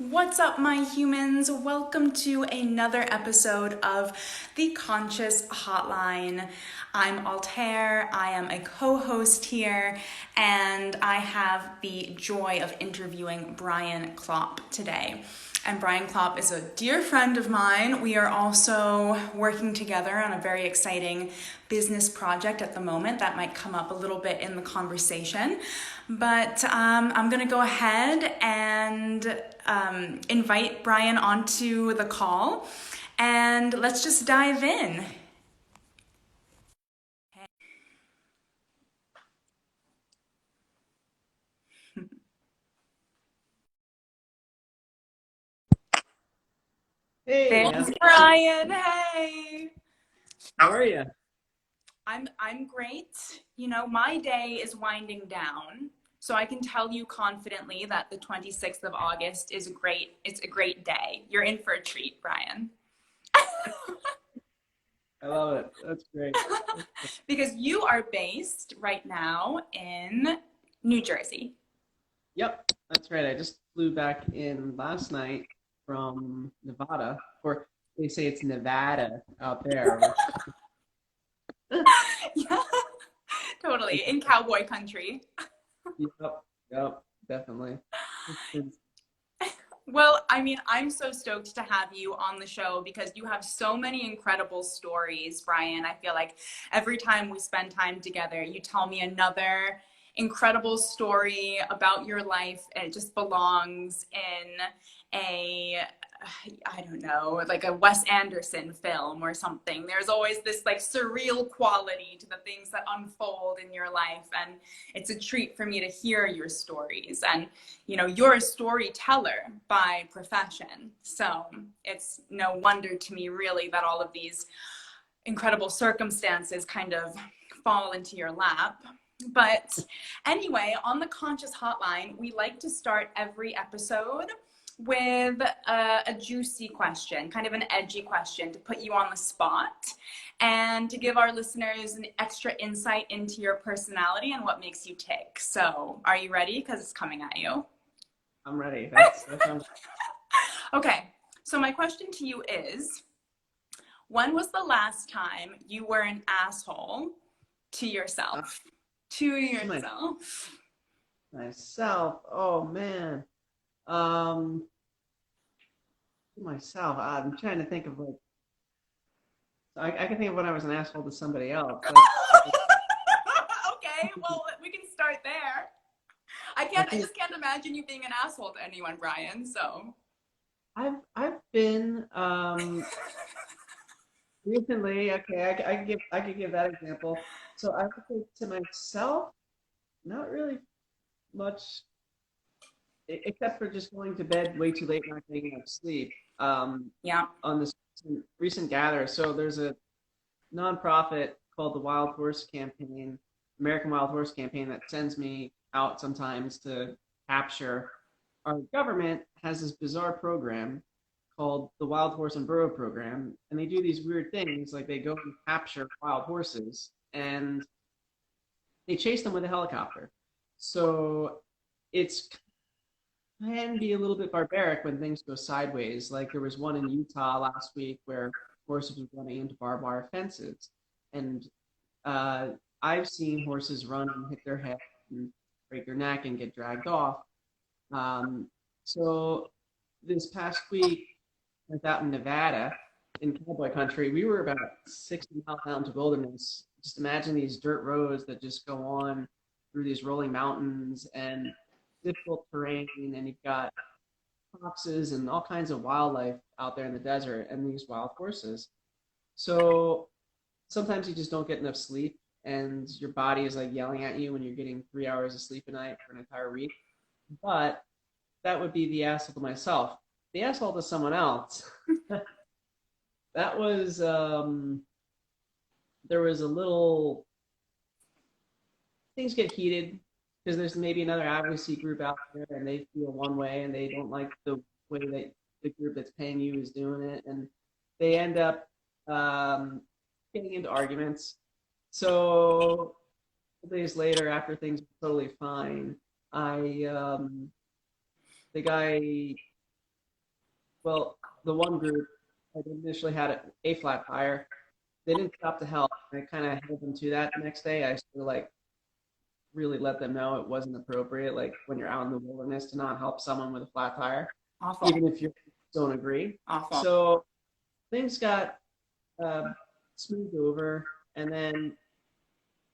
What's up, my humans? Welcome to another episode of the Conscious Hotline. I'm Altair, I am a co-host here, and I have the joy of interviewing Brian Clopp today. And Brian Clopp is a dear friend of mine. We are also working together on a very exciting business project at the moment that might come up a little bit in the conversation. But I'm going to go ahead and invite Brian onto the call, and let's just dive in. Hey, how's Thanks, it going? Brian. Hey. How are you? I'm great. You know, my day is winding down, so I can tell you confidently that the 26th of August is it's a great day. You're in for a treat, Brian. I love it. That's great. Because you are based right now in New Jersey. Yep, that's right. I just flew back in last night from Nevada, or they say it's Nevada out there, which Yeah, totally. In cowboy country. yep, yep, definitely. It's been- Well, I mean, I'm so stoked to have you on the show because you have so many incredible stories, Brian. I feel like every time we spend time together, you tell me another incredible story about your life. And it just belongs in a, I don't know, like a Wes Anderson film or something. There's always this like surreal quality to the things that unfold in your life. And it's a treat for me to hear your stories. And you know, you're a storyteller by profession. So it's no wonder to me, really, that all of these incredible circumstances kind of fall into your lap. But anyway, on the Conscious Hotline, we like to start every episode with a juicy question, kind of an edgy question to put you on the spot and to give our listeners an extra insight into your personality and what makes you tick. So, are you ready? Because it's coming at you. I'm ready. That sounds Okay, so my question to you is, when was the last time you were an asshole to uh, yourself? To to my, yourself. myself. Oh man. Um, to myself. I'm trying to think of like I can think of when I was an asshole to somebody else. Okay, well, we can start there. I I think just can't imagine you being an asshole to anyone, Brian, so. I've been recently, okay, I could give that example. So I would say to myself, not really much, except for just going to bed way too late, not getting enough sleep. Yeah. On this recent gather, so there's a nonprofit called the Wild Horse Campaign, American Wild Horse Campaign, that sends me out sometimes to capture. Our government has this bizarre program called the Wild Horse and Burro Program, and they do these weird things like they go and capture wild horses and they chase them with a helicopter. So it's can be a little bit barbaric when things go sideways. Like there was one in Utah last week where horses were running into barbed wire fences, and uh, I've seen horses run and hit their head and break their neck and get dragged off. Um, so this past week, I was out in Nevada, in cowboy country. We were about 60 miles out into wilderness. Just imagine these dirt roads that just go on through these rolling mountains and difficult terrain, and you've got foxes and all kinds of wildlife out there in the desert and these wild horses. So sometimes you just don't get enough sleep, and your body is like yelling at you when you're getting 3 hours of sleep a night for an entire week. But that would be the asshole to myself. The asshole to someone else. That was there was a little things get heated because there's maybe another advocacy group out there and they feel one way and they don't like the way that the group that's paying you is doing it, and they end up um, getting into arguments. So a couple days later, after things were totally fine, I the guy Well, the one group I initially had a flat tire. They didn't stop to help. I kind of held them to that the next day. I sort of like really let them know it wasn't appropriate, like when you're out in the wilderness, to not help someone with a flat tire, Awful. even if you don't agree. Awful. So things got uh, smoothed over, and then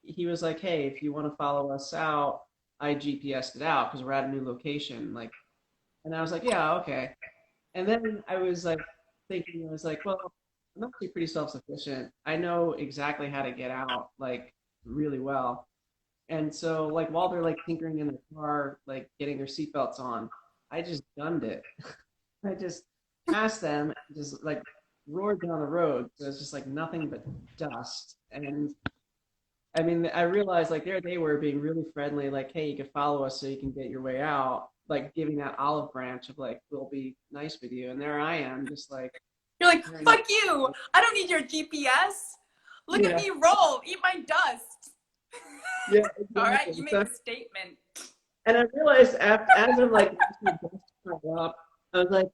he was like, "Hey, if you want to follow us out, I GPSed it out because we're at a new location." Like, and I was like, "Yeah, okay." And then I was like thinking, I was like, "Well, I'm actually pretty self-sufficient. I know exactly how to get out, like really well." And so, like, while they're like tinkering in the car, like getting their seatbelts on, I just gunned it. I just passed them, and just like roared down the road. So it's just like nothing but dust. And I mean, I realized like there they were being really friendly, like, hey, you can follow us so you can get your way out, like giving that olive branch of like, we'll be nice with you. And there I am, just like, You're like, very fuck nice. you. I don't need your GPS. Look at Yeah, me roll, eat my dust. yeah, All right, exactly. you make So, a statement. and I realized after, as I'm like watching the dust pile up, I was like,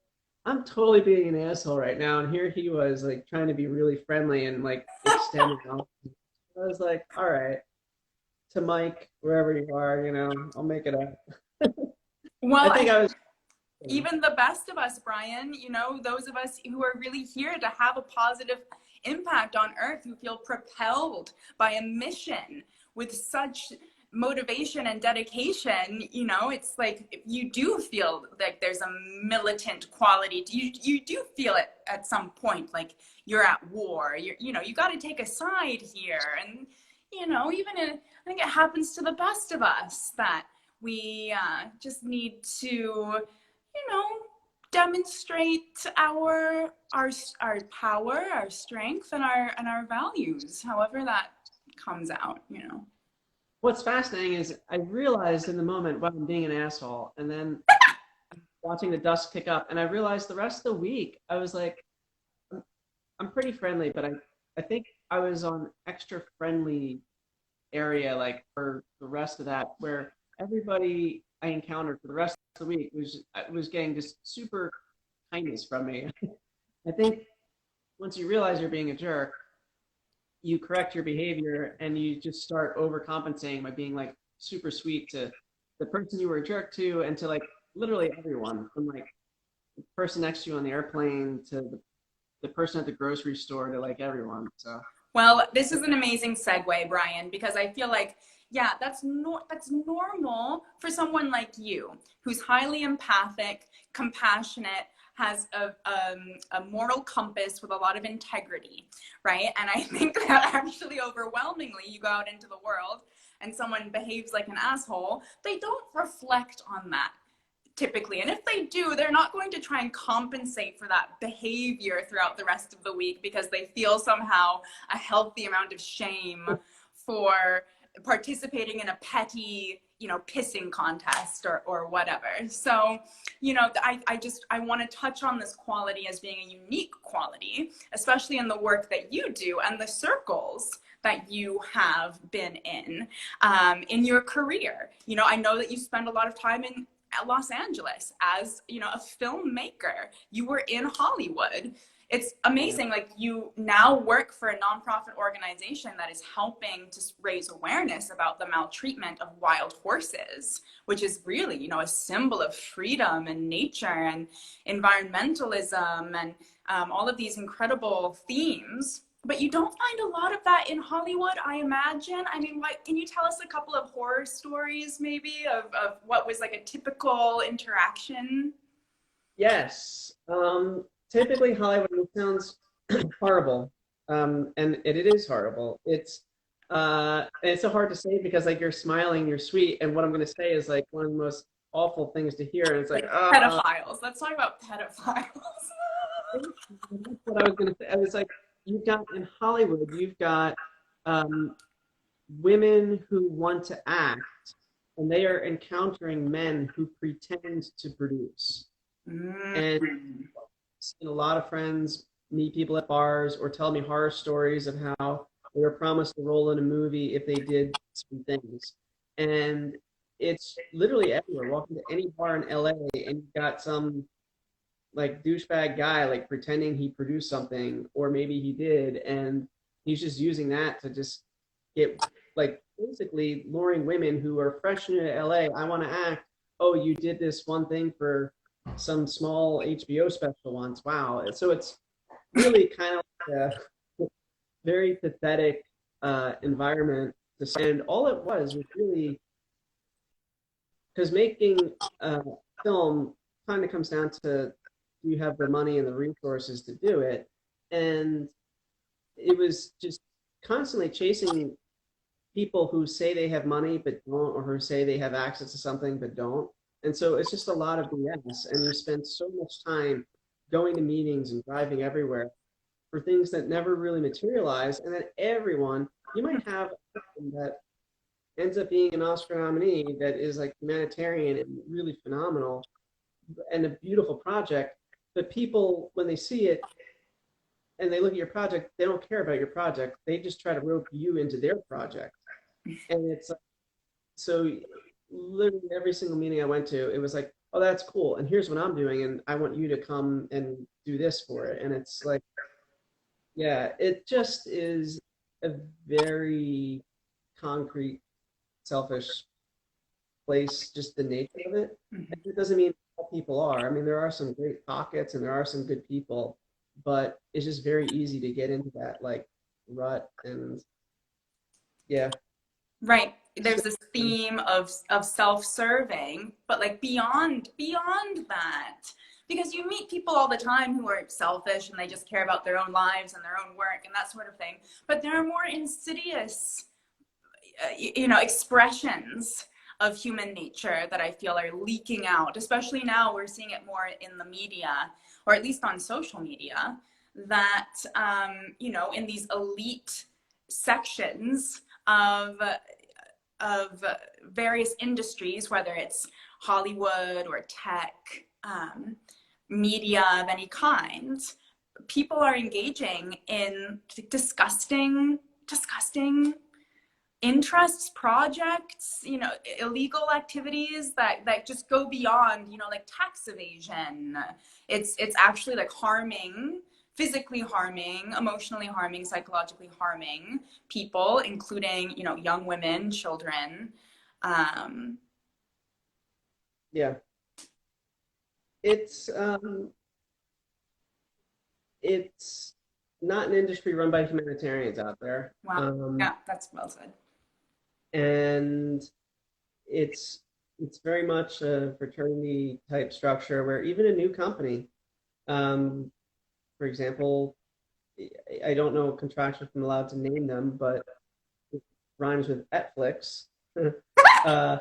I'm totally being an asshole right now. And here he was like trying to be really friendly and like extending off. I was like, all right, to Mike, wherever you are, I'll make it up. I Well, think I was. even the best of us, Brian, those of us who are really here to have a positive impact on earth, who feel propelled by a mission with such motivation and dedication, it's like you do feel like there's a militant quality to you. You do feel it at some point, like you're at war. You got to take a side here. And, I think it happens to the best of us that we just need to demonstrate our power, our strength, and our values, however that comes out. What's fascinating is I realized in the moment, well, I'm being an asshole, and then watching the dust pick up, and I realized the rest of the week I was like, I'm pretty friendly, but I think I was on extra friendly area like for the rest of that, where everybody I encountered for the rest of the week was getting just super kindness from me. I think once you realize you're being a jerk, you correct your behavior and you just start overcompensating by being like super sweet to the person you were a jerk to and to like literally everyone, from like the person next to you on the airplane to the person at the grocery store to like everyone. So Well, this is an amazing segue, Brian, because I feel like, yeah, that's normal for someone like you, who's highly empathic, compassionate, has a moral compass with a lot of integrity, right? And I think that actually overwhelmingly, you go out into the world and someone behaves like an asshole, they don't reflect on that typically. And if they do, they're not going to try and compensate for that behavior throughout the rest of the week because they feel somehow a healthy amount of shame for participating in a petty, pissing contest or whatever. So, I want to touch on this quality as being a unique quality, especially in the work that you do and the circles that you have been in your career. I know that you spend a lot of time in Los Angeles as a filmmaker. You were in Hollywood. It's amazing. Like, you now work for a nonprofit organization that is helping to raise awareness about the maltreatment of wild horses, which is really a symbol of freedom and nature and environmentalism and all of these incredible themes. But you don't find a lot of that in Hollywood, I imagine. I mean, can you tell us a couple of horror stories, maybe, of what was like a typical interaction? yes, typically Hollywood, it sounds horrible, and it is horrible. It's so hard to say because like you're smiling, you're sweet, and what I'm going to say is like one of the most awful things to hear. And it's like, Like pedophiles. Let's talk about pedophiles. that's what I was going to say. I was like, you've got in Hollywood, you've got um, women who want to act, and they are encountering men who pretend to produce. And Mm. seen a lot of friends meet people at bars or tell me horror stories of how they were promised a role in a movie if they did some things. And it's literally everywhere. Walk into any bar in LA and you've got some like douchebag guy, like pretending he produced something, or maybe he did, and he's just using that to just get, like, basically luring women who are fresh into LA. I want to act. Oh, you did this one thing for some small HBO special once. Wow. So it's really kind of like a very pathetic environment to spend. All it was really, because making film kind of comes down to, do you have the money and the resources to do it? And it was just constantly chasing people who say they have money but don't, or who say they have access to something but don't. And so it's just a lot of BS. And you spend so much time going to meetings and driving everywhere for things that never really materialize. And then everyone, you might have a person that ends up being an Oscar nominee that is like humanitarian and really phenomenal and a beautiful project. But people, when they see it and they look at your project, they don't care about your project. They just try to rope you into their project. And it's like, so literally every single meeting I went to, it was like, oh, that's cool. And here's what I'm doing. And I want you to come and do this for it. And it's like, yeah, it just is a very concrete, selfish place, just the nature of it. And it doesn't mean all people are. I mean, there are some great pockets and there are some good people, but it's just very easy to get into that like rut. And yeah. Right. So, There's this theme of self-serving, but like beyond that, because you meet people all the time who are selfish and they just care about their own lives and their own work and that sort of thing. But there are more insidious, expressions of human nature that I feel are leaking out. Especially now, we're seeing it more in the media, or at least on social media, that in these elite sections of various industries, whether it's Hollywood or tech, media of any kind, people are engaging in disgusting interests, projects, illegal activities that just go beyond, like tax evasion. It's actually like physically harming, emotionally harming, psychologically harming people, including, young women, children. yeah, it's um, it's not an industry run by humanitarians out there. Wow. Yeah, that's well said. And it's it's very much a fraternity type structure where even a new company, um, for example, I don't know contractually if I'm allowed to name them, but it rhymes with Netflix. uh,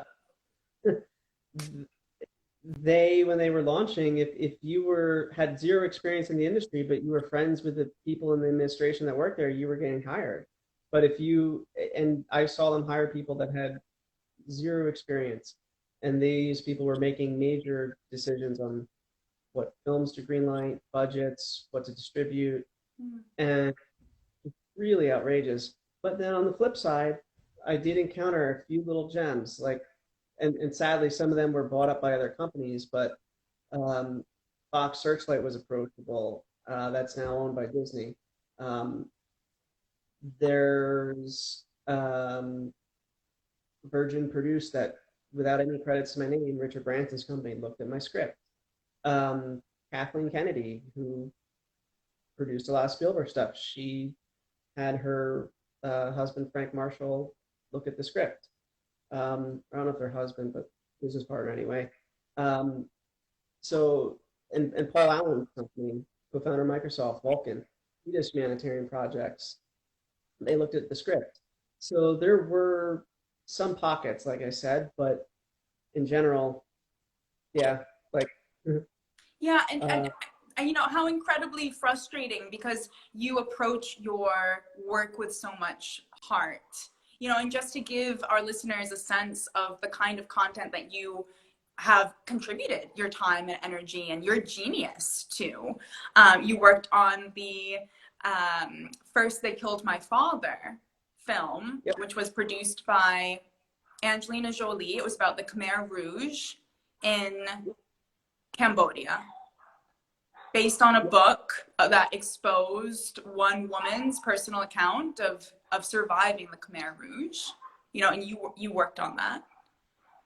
they, when they were launching, if you had zero experience in the industry but you were friends with the people in the administration that worked there, you were getting hired. But if you, and I saw them hire people that had zero experience, and these people were making major decisions on what films to greenlight, budgets, what to distribute, and really outrageous. But then on the flip side, I did encounter a few little gems, like, and sadly, some of them were bought up by other companies, but um, Fox Searchlight was approachable. That's now owned by Disney. There's Virgin produced that without any credits to my name. Richard Branson's company looked at my script. Um, Kathleen Kennedy, who produced a lot of Spielberg stuff, she had her husband Frank Marshall look at the script. I don't know if they're husband, but business partner anyway. Um, so, and Paul Allen's company, co-founder of Microsoft, Vulcan, he does humanitarian projects. They looked at the script. So there were some pockets, like I said, but in general, yeah, like, Yeah, and, uh, and and how incredibly frustrating, because you approach your work with so much heart. And just to give our listeners a sense of the kind of content that you have contributed your time and energy and your genius to. You worked on the First They Killed My Father film, yep, which was produced by Angelina Jolie. It was about the Khmer Rouge in Cambodia. based on a book that exposed one woman's personal account of surviving the Khmer Rouge. You know, and you worked on that.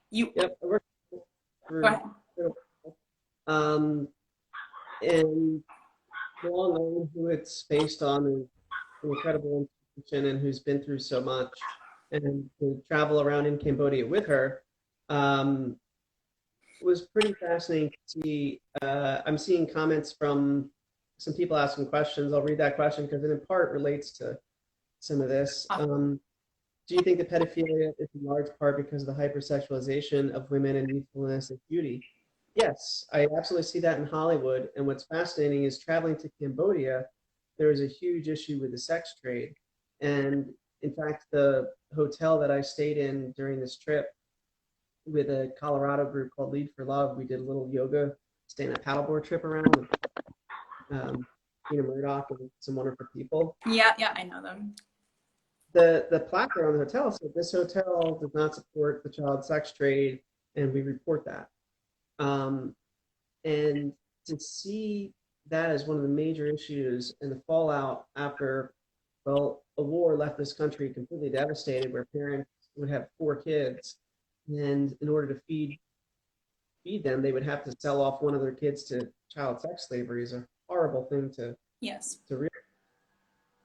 You Yep, I worked Go for, ahead. um, and the long known who it's based on is an incredible institution and who's been through so much. And to travel around in Cambodia with her um, was pretty fascinating to see. I'm seeing comments from some people asking questions. I'll read that question because it in part relates to some of this. Do you think that pedophilia is in large part because of the hypersexualization of women and youthfulness and beauty? Yes, I absolutely see that in Hollywood. And what's fascinating is traveling to Cambodia, there is a huge issue with the sex trade. And in fact, the hotel that I stayed in during this trip with a Colorado group called Lead for Love, we did a little yoga, staying a paddleboard trip around with Tina Murdoch and some wonderful people. Yeah, yeah, I know them. The placard on the hotel said this hotel does not support the child sex trade, and we report that. Um, and to see that as one of the major issues and the fallout after, well, a war left this country completely devastated, where parents would have 4 kids, and in order to feed them, they would have to sell off one of their kids to child sex slavery is a horrible thing Yes. to realize.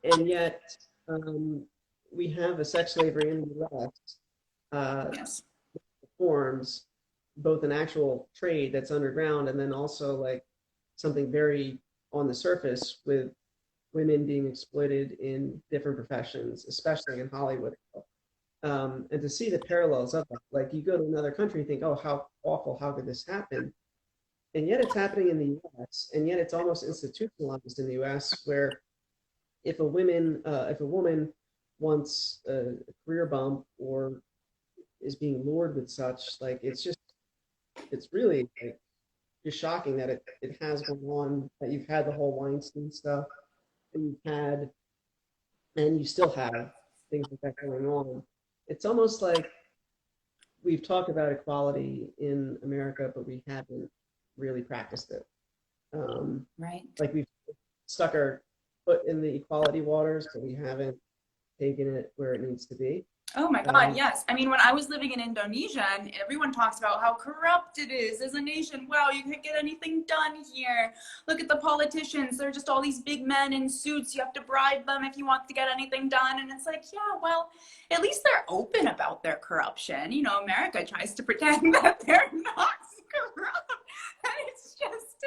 And yet, um, we have a sex slavery in the U.S. Yes. Forms both an actual trade that's underground and then also like something very on the surface with women being exploited in different professions, especially in Hollywood. And to see the parallels of that, like you go to another country and think, oh, how awful, how could this happen? And yet it's happening in the US, and yet it's almost institutionalized in the US, where if a woman wants a career bump or is being lured with such, like it's really like just shocking that it has gone on, that you've had the whole Weinstein stuff, and you've had, and you still have things like that going on. It's almost like we've talked about equality in America, but we haven't really practiced it. Right. Like we've stuck our foot in the equality waters, but we haven't taken it where it needs to be. Oh my God, Um, yes. I mean, when I was living in Indonesia and everyone talks about how corrupt it is as a nation, wow, you can't get anything done here. Look at the politicians. They're just all these big men in suits. You have to bribe them if you want to get anything done. And it's like, yeah, well, at least they're open about their corruption. You know, America tries to pretend that they're not corrupt. And it's just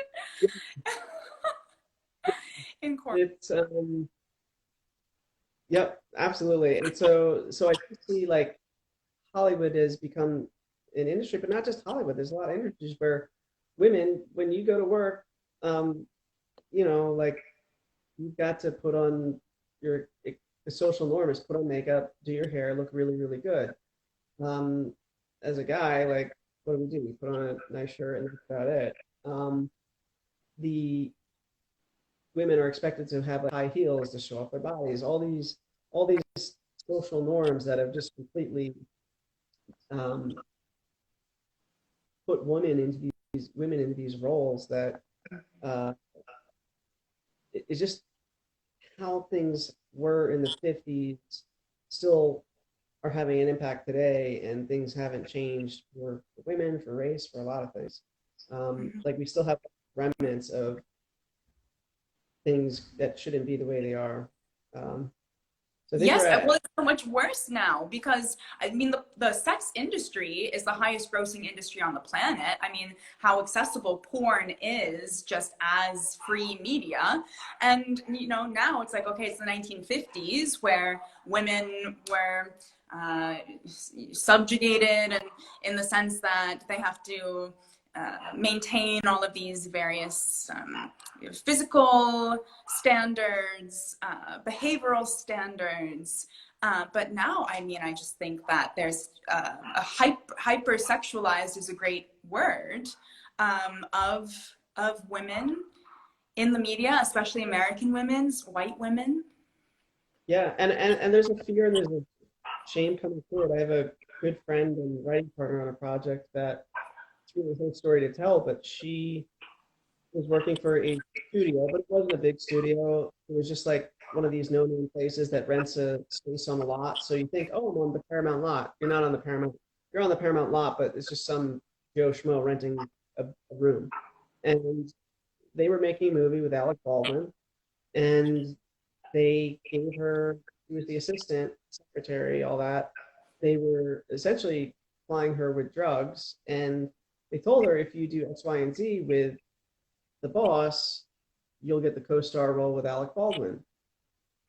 incorporated. it's Yep, absolutely. And so I see like Hollywood has become an industry, but not just Hollywood. There's a lot of industries where women, when you go to work, um, like you've got to put on your the social norm is put on makeup, do your hair, look really, really good. Um, as a guy, like what do we do? We put on a nice shirt and that's about it. The women are expected to have like, high heels to show off their bodies. All these social norms that have just completely um, put women into these roles that uh, it's just how things were in the 50s still are having an impact today, and things haven't changed for women, for race, for a lot of things. Like we still have remnants of things that shouldn't be the way they are. So I think Yes, we're well, at it's so much worse now because I mean, the sex industry is the highest grossing industry on the planet. I mean, how accessible porn is just as free media. And, you know, now it's like, okay, it's the 1950s where women were subjugated and in the sense that they have to maintain all of these various physical standards, behavioral standards. But now, I mean, I just think that there's a hypersexualized is a great word of women in the media, especially American women's, white women. yeah, and there's a fear and there's a shame coming forward. I have a good friend and writing partner on a project that it's really her story to tell, but she was working for a studio, but it wasn't a big studio. It was just like one of these no-name places that rents a space on the lot. So you think, oh, I'm on the Paramount lot. You're not on the Paramount. You're on the Paramount lot, but it's just some Joe Schmo renting a room. And they were making a movie with Alec Baldwin, and they gave her, she was the assistant, secretary, all that. They were essentially supplying her with drugs, and they told her if you do X, Y, and Z with the boss, you'll get the co-star role with Alec Baldwin.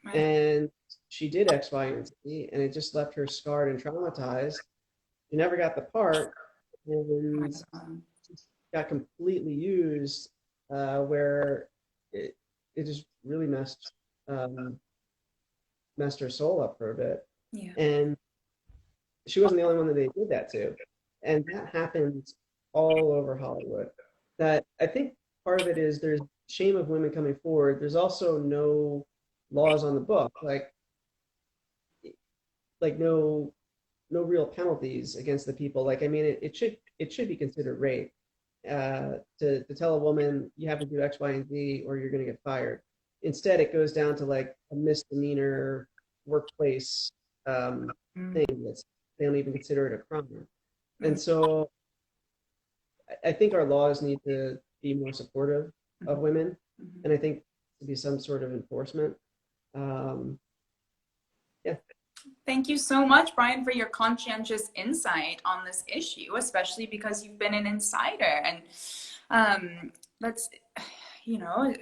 Right. And she did X, Y, and Z, and it just left her scarred and traumatized. She never got the part, and got completely used, where it just really um, messed her soul up for a bit. Yeah. And she wasn't the only one that they did that to. And that happens all over Hollywood. That I think part of it is there's shame of women coming forward. There's also no laws on the book, like no real penalties against the people. Like I mean, it should be considered rape, to tell a woman you have to do X, Y, and Z or you're going to get fired. Instead, it goes down to like a misdemeanor workplace Mm. thing that's they don't even consider it a crime. Mm. And so I think our laws need to be more supportive of women, Mhm. and I think to be some sort of enforcement. Um, yeah. Thank you so much, Brian, for your conscientious insight on this issue, especially because you've been an insider. And that's, you know,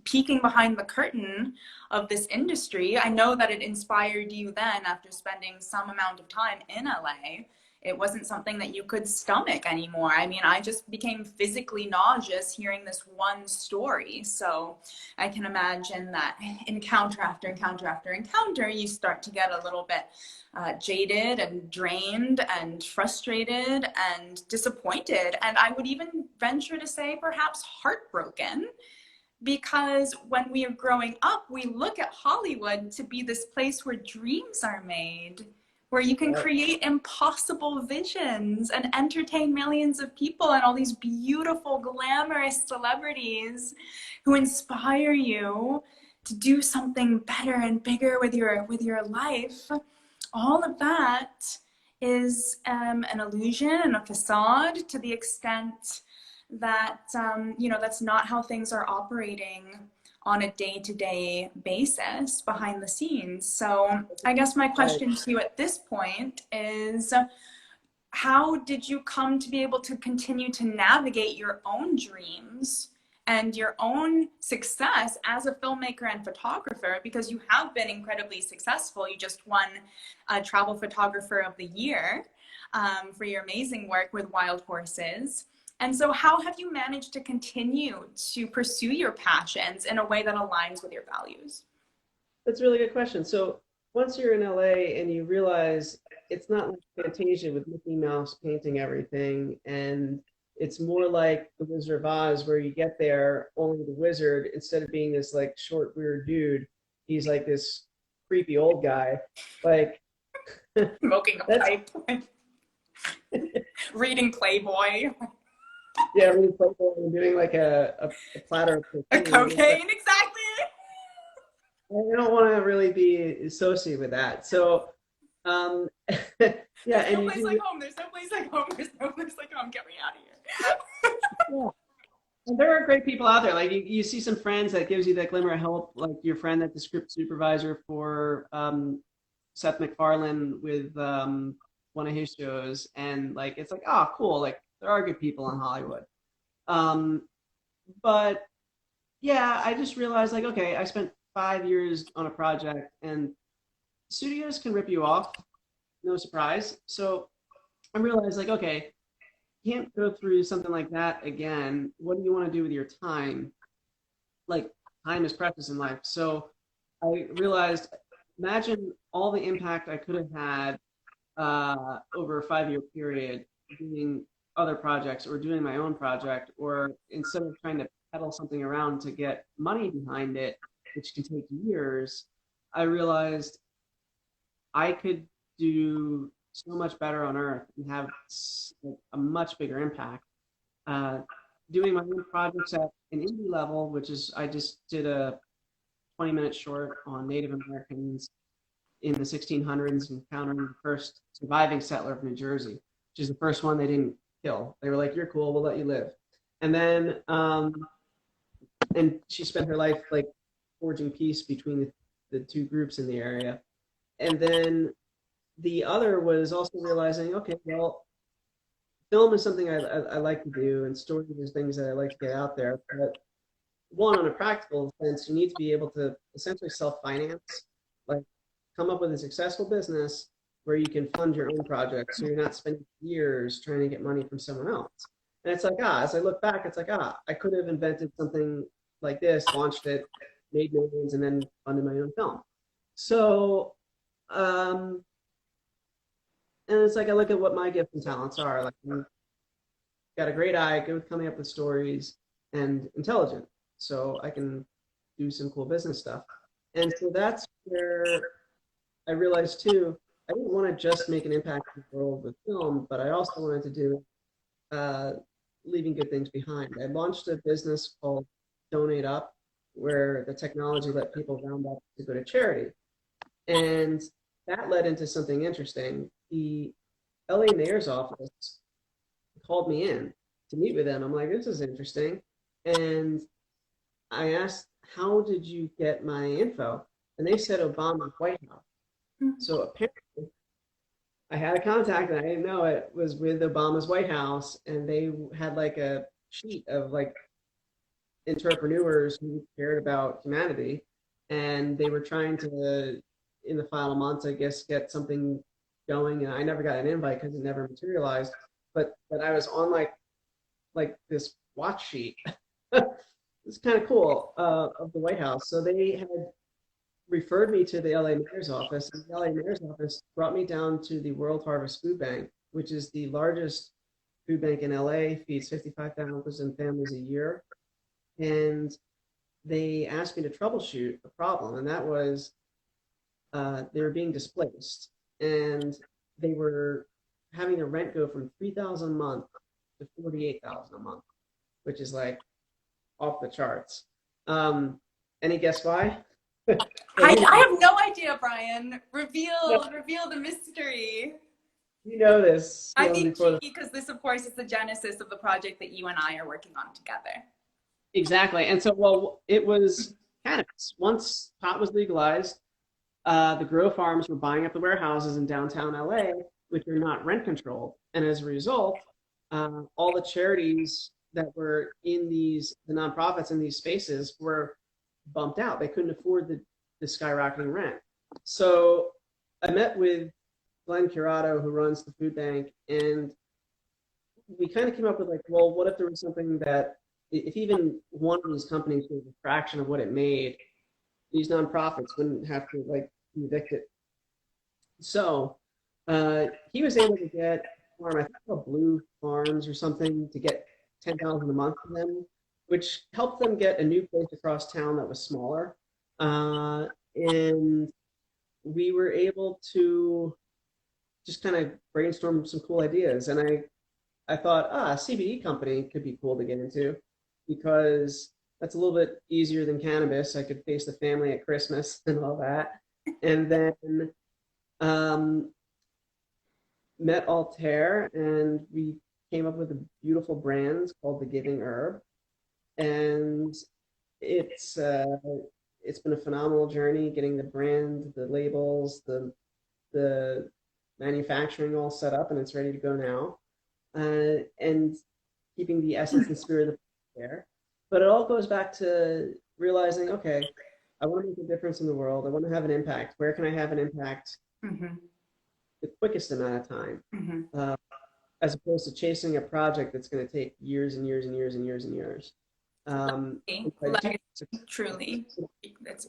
peeking behind the curtain of this industry. I know that it inspired you then after spending some amount of time in LA. It wasn't something that you could stomach anymore. I mean, I just became physically nauseous hearing this one story. So I can imagine that encounter after encounter after encounter, you start to get a little bit jaded and drained and frustrated and disappointed. And I would even venture to say perhaps heartbroken, because when we are growing up, we look at Hollywood to be this place where dreams are made, where you can create impossible visions and entertain millions of people and all these beautiful, glamorous celebrities who inspire you to do something better and bigger with your life. All of that is an illusion and a facade, to the extent that that's not how things are operating on a day-to-day basis behind the scenes. So I guess my question to you at this point is, how did you come to be able to continue to navigate your own dreams and your own success as a filmmaker and photographer? Because you have been incredibly successful. You just won a Travel Photographer of the Year for your amazing work with Wild Horses. And so how have you managed to continue to pursue your passions in a way that aligns with your values? That's a really good question. So once you're in LA and you realize it's not like Fantasia with Mickey Mouse painting everything, and it's more like the Wizard of Oz, where you get there, only the wizard, instead of being this like short, weird dude, he's like this creepy old guy. Like Smoking a that's pipe, reading Playboy, yeah, really playful and doing like a platter of a cocaine. It's like cocaine, exactly. I don't want to really be associated with that. So yeah, There's and no you place do like home. There's no place like home. There's no place like home. Get me out of here. yeah. And there are great people out there. Like you see some friends that gives you that glimmer of hope, like your friend that's the script supervisor for Seth MacFarlane with one of his shows, and like it's like, oh, cool. Like there are good people in Hollywood. Um, but yeah, I just realized like, okay, I spent 5 years on a project, and studios can rip you off, no surprise. So I realized like, okay, can't go through something like that again. What do you want to do with your time? Like time is precious in life. So I realized, imagine all the impact I could have had over a 5 year period doing other projects or doing my own project, or instead of trying to peddle something around to get money behind it, which can take years, I realized I could do so much better on Earth and have like, a much bigger impact uh, doing my own projects at an indie level, which is I just did a 20-minute short on Native Americans in the 1600s, encountering the first surviving settler of New Jersey, which is the first one they didn't kill. They were like, "You're cool, we'll let you live." And then, and she spent her life like forging peace between the two groups in the area. And then the other was also realizing, okay, well, film is something I like to do, and stories are things that I like to get out there. But one, on a practical sense, you need to be able to essentially self-finance, like come up with a successful business where you can fund your own project, so you're not spending years trying to get money from someone else. And it's like, as I look back, it's like, I could have invented something like this, launched it, made millions, and then funded my own film. So, and it's like I look at what my gifts and talents are. Like, I've got a great eye, good with coming up with stories, and intelligent, so I can do some cool business stuff. And so that's where I realized too, I didn't want to just make an impact in the world with film, but I also wanted to do leaving good things behind. I launched a business called Donate Up, where the technology let people round up to go to charity. And that led into something interesting. The LA mayor's office called me in to meet with them. I'm like, this is interesting. And I asked, how did you get my info? And they said Obama's White House. So apparently I had a contact, and I didn't know it was with Obama's White House, and they had like a sheet of like entrepreneurs who cared about humanity, and they were trying to, in the final months, I guess, get something going. And I never got an invite because it never materialized. But I was on like this watch sheet. It's kind of cool, of the White House. So they had referred me to the LA Mayor's office, and the LA Mayor's office brought me down to the World Harvest Food Bank, which is the largest food bank in LA, feeds 55,000 families a year. And they asked me to troubleshoot a problem, and that was they were being displaced, and they were having their rent go from $3,000 a month to $48,000 a month, which is like off the charts. Any guess why? I have no idea, Brian. Reveal the mystery. You know this. I'm being cheeky because this, of course, is the genesis of the project that you and I are working on together. Exactly. And so, well, it was cannabis. Once pot was legalized, the grow farms were buying up the warehouses in downtown LA, which are not rent controlled. And as a result, all the charities that were in the nonprofits in these spaces were bumped out. They couldn't afford the skyrocketing rent. So I met with Glenn Curato, who runs the food bank, and we kind of came up with like, well, what if there was something that, if even one of these companies was a fraction of what it made, these nonprofits wouldn't have to like evict it. So he was able to get a farm, I think called Blue Farms or something, to get $10,000 a month from them, which helped them get a new place across town that was smaller. And we were able to just kind of brainstorm some cool ideas. And I thought, a CBD company could be cool to get into, because that's a little bit easier than cannabis. I could face the family at Christmas and all that. And then met Altair, and we came up with a beautiful brand called The Giving Herb. And it's been a phenomenal journey getting the brand, the labels, the manufacturing all set up, and it's ready to go now. And keeping the essence and spirit of there. But it all goes back to realizing, okay, I want to make a difference in the world. I want to have an impact. Where can I have an impact the quickest amount of time? As opposed to chasing a project that's going to take years and years and years and years and years. Truly, that's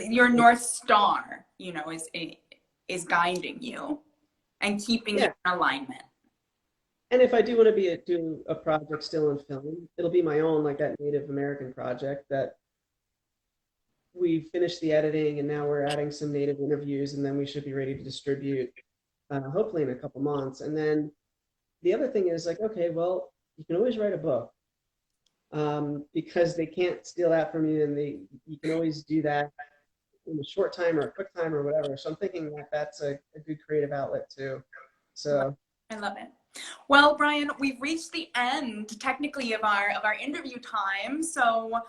your North Star, is guiding you and keeping you in alignment. And if I do want to do a project still in film, it'll be my own, like that Native American project that we finished the editing, and now we're adding some Native interviews, and then we should be ready to distribute, hopefully in a couple months. And then the other thing is like, okay, well, you can always write a book. because they can't steal that from you, and you can always do that in a short time or a quick time or whatever. So I'm thinking that that's a good creative outlet too. So I love it. Well, Brian, we've reached the end technically of our interview time. So,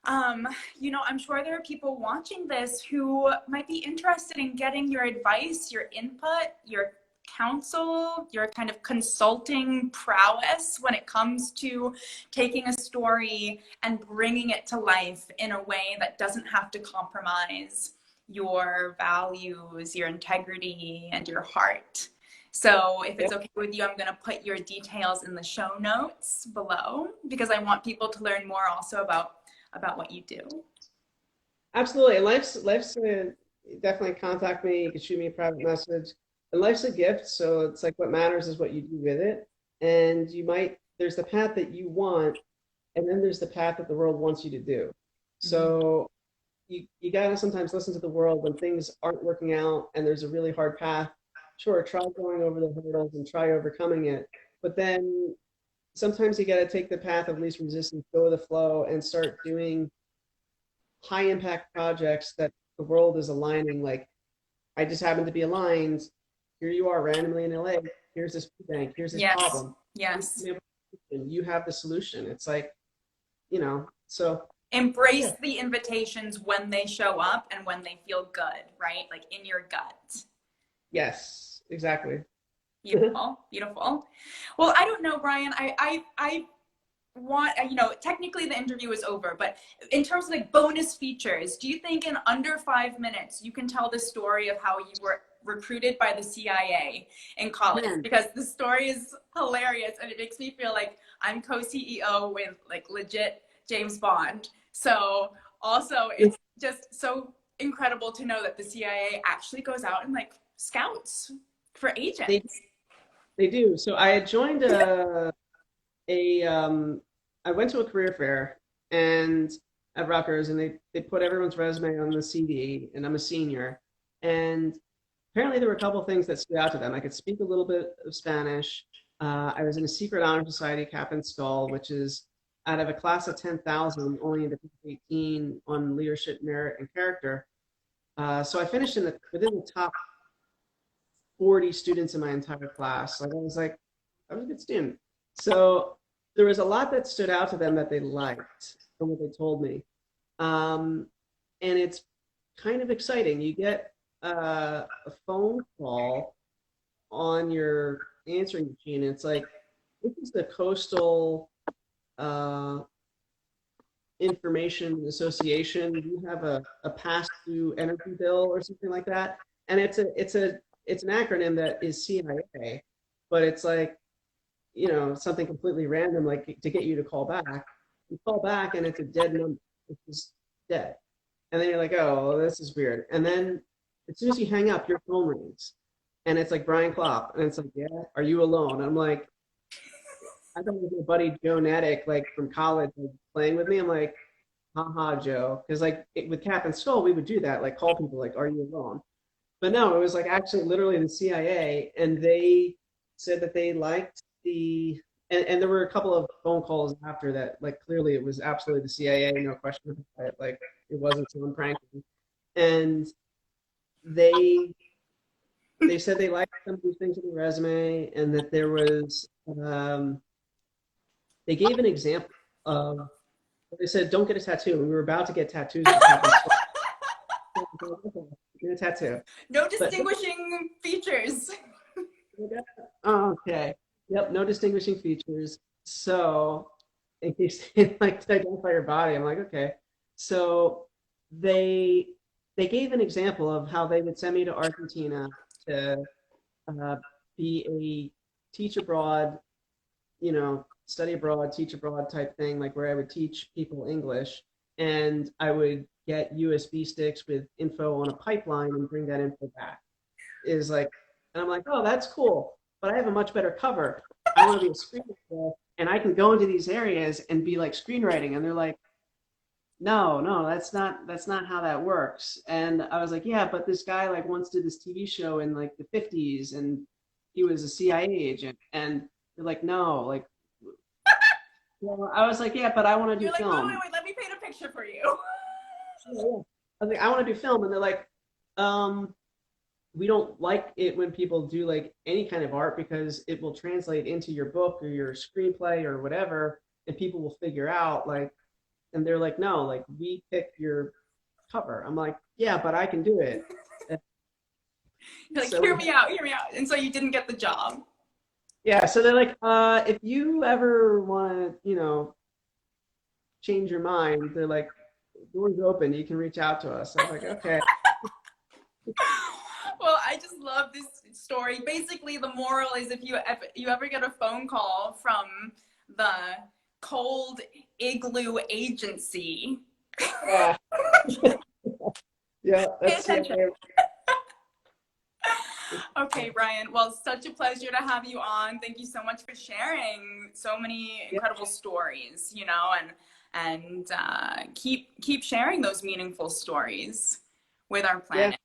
I'm sure there are people watching this who might be interested in getting your advice, your input, your counsel, your kind of consulting prowess when it comes to taking a story and bringing it to life in a way that doesn't have to compromise your values, your integrity, and your heart. So if it's okay with you, I'm going to put your details in the show notes below because I want people to learn more also about what you do. absolutely, life's definitely contact me. You can shoot me a private message. And life's a gift, so it's like what matters is what you do with it. And there's the path that you want, and then there's the path that the world wants you to do. So you gotta sometimes listen to the world when things aren't working out and there's a really hard path. Sure, try going over the hurdles and try overcoming it. But then sometimes you gotta take the path of least resistance, go with the flow, and start doing high impact projects that the world is aligning. Like I just happen to be aligned. Here you are randomly in LA. Here's this food bank. Here's this Yes. problem. Yes. You have the solution. It's like, so embrace the invitations when they show up and when they feel good, right? Like in your gut. yes, exactly. Beautiful, beautiful. Well, I don't know, Brian. I want, technically the interview is over, but in terms of like bonus features, do you think in under 5 minutes you can tell the story of how you were recruited by the CIA in college? Because the story is hilarious and it makes me feel like I'm co-CEO with like legit James Bond. So also it's just so incredible to know that the CIA actually goes out and like scouts for agents. They do. So I had joined I went to a career fair and at Rutgers, and they put everyone's resume on the CD, and I'm a senior. And apparently there were a couple of things that stood out to them. I could speak a little bit of Spanish. I was in a secret honor society, Cap and Skull, which is out of a class of 10,000, only in the 18 on leadership, merit, and character. So I finished within the top 40 students in my entire class. Like I was a good student. So there was a lot that stood out to them that they liked from what they told me. And it's kind of exciting. You get a phone call on your answering machine. And it's like, this is the Coastal Information Association. You have a pass-through energy bill or something like that. And it's an acronym that is CIA, but it's like, something completely random, like to get you to call back. You call back and it's a dead number. It's just dead. And then you're like, oh, well, this is weird. And then as soon as you hang up, your phone rings. And it's like Brian Clopp. And it's like, yeah, are you alone? And I'm like, I thought it was my buddy Joe Natick, like from college, like, playing with me. I'm like, haha, Joe. Because like with Cap and Skull, we would do that, like call people like, are you alone? But no, it was like actually literally the CIA, and they said that they liked and there were a couple of phone calls after that, like clearly it was absolutely the CIA, no question about it, like it wasn't someone pranking. And they said they liked some of these things in the resume, and that there was they gave an example of, they said don't get a tattoo, and we were about to get tattoos. Get a tattoo. No distinguishing features. Okay. Yep. No distinguishing features. So, in case they like to identify your body, I'm like, okay. So they gave an example of how they would send me to Argentina to be a teach abroad, study abroad, teach abroad type thing, like where I would teach people English, and I would get USB sticks with info on a pipeline and bring that info back. Is like, and I'm like, oh, that's cool, but I have a much better cover. I want to be a screenwriter, and I can go into these areas and be like screenwriting. And they're like, no, that's not how that works. And I was like, yeah, but this guy like once did this TV show in like the 50s, and he was a CIA agent. And they're like, no, like Well, I was like, yeah, but I want to do You're like, wait, film. wait, wait, let me paint a picture for you. Yeah, yeah. I was like, I want to do film, and they're like, um, we don't like it when people do like any kind of art because it will translate into your book or your screenplay or whatever, and people will figure out like, and they're like, no, like we pick your cover. I'm like, yeah, but I can do it. And You're like, so we, hear me out. And so you didn't get the job. yeah, so they're like, if you ever want to, change your mind, they're like, doors open. You can reach out to us. I was like, okay. Well, I just love this story. Basically, the moral is if you ever get a phone call from the cold igloo agency, Yeah, yeah, pay that's attention. CIA. Okay, Brian. Well, such a pleasure to have you on. Thank you so much for sharing so many Yeah, incredible stories. And keep sharing those meaningful stories with our yeah. planet.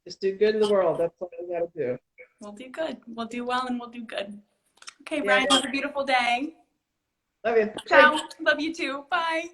Just do good in the world. That's all we gotta do. We'll do good. We'll do well, and we'll do good. Okay, Yeah, Brian. yeah. Have a beautiful day. Love you. Bye. Ciao. Love you too. Bye.